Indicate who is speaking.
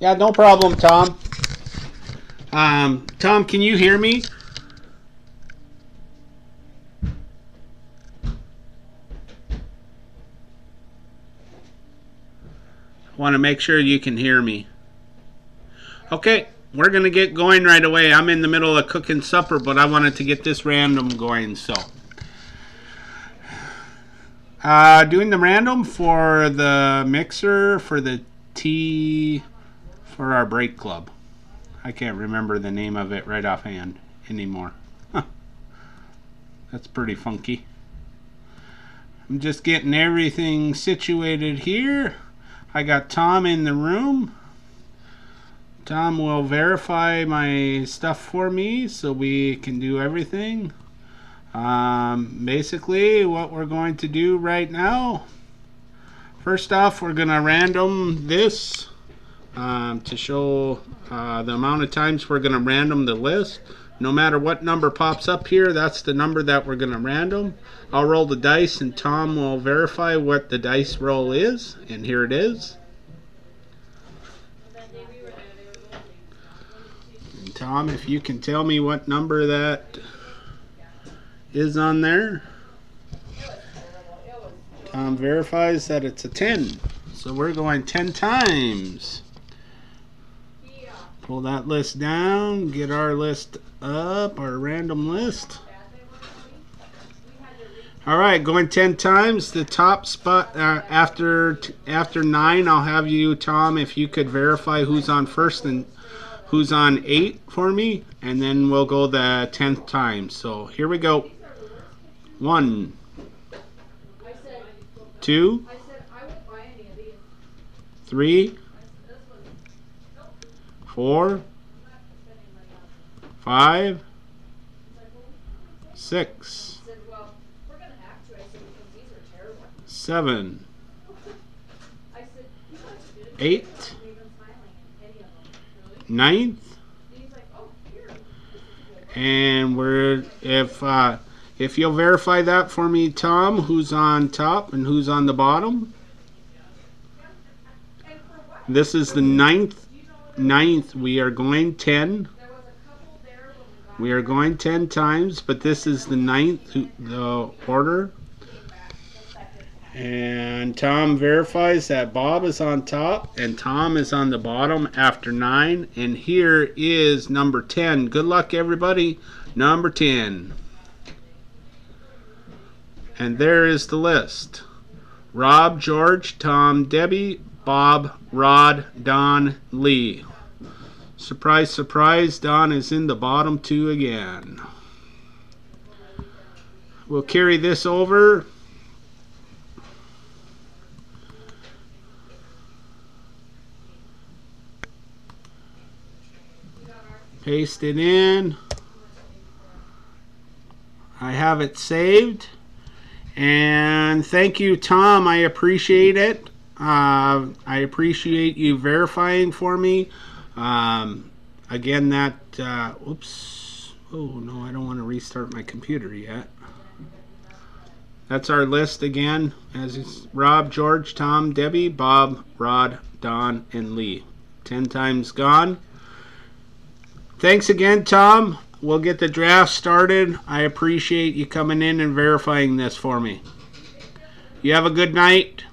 Speaker 1: Yeah, no problem, Tom. Tom, can you hear me? Want to make sure you can hear me. Okay, we're going to get going right away. I'm in the middle of cooking supper, but I wanted to get this random going, so. Doing the random for the mixer, for the tea, for our break club. I can't remember the name of it right offhand anymore. Huh. That's pretty funky. I'm just getting everything situated here. I got Tom in the room. Tom will verify my stuff for me so we can do everything. Basically, what we're going to do right now, first off, we're going to random this to show the amount of times we're going to random the list. No matter what number pops up here, that's the number that we're going to random. I'll roll the dice and Tom will verify what the dice roll is, and here it is. And Tom, if you can tell me what number that is on there. Tom verifies that it's a 10. So we're going 10 times. Pull that list down, get our list up, our random list. Alright, going 10 times. The top spot after 9, I'll have you, Tom, if you could verify who's on first and who's on 8 for me, and then we'll go the 10th time. So here we go. 1, 2, 3, 4, 5, 6, 7, 8, 9th, and we're if you'll verify that for me, Tom, who's on top and who's on the bottom. This is the 9th. We are going 10. We are going 10 times, but this is the 9th, the order. And Tom verifies that Bob is on top and Tom is on the bottom after 9. And here is number 10. Good luck, everybody. Number 10. And there is the list. Rob, George, Tom, Debbie, Bob, Rod, Don, Lee. Surprise, surprise, Don is in the bottom 2 again. We'll carry this over. Paste it in. I have it saved. And thank you, Tom. I appreciate it. I appreciate you verifying for me. Again, that, oops. Oh, no, I don't want to restart my computer yet. That's our list again. As it's Rob, George, Tom, Debbie, Bob, Rod, Don, and Lee. 10 times gone. Thanks again, Tom. We'll get the draft started. I appreciate you coming in and verifying this for me. You have a good night.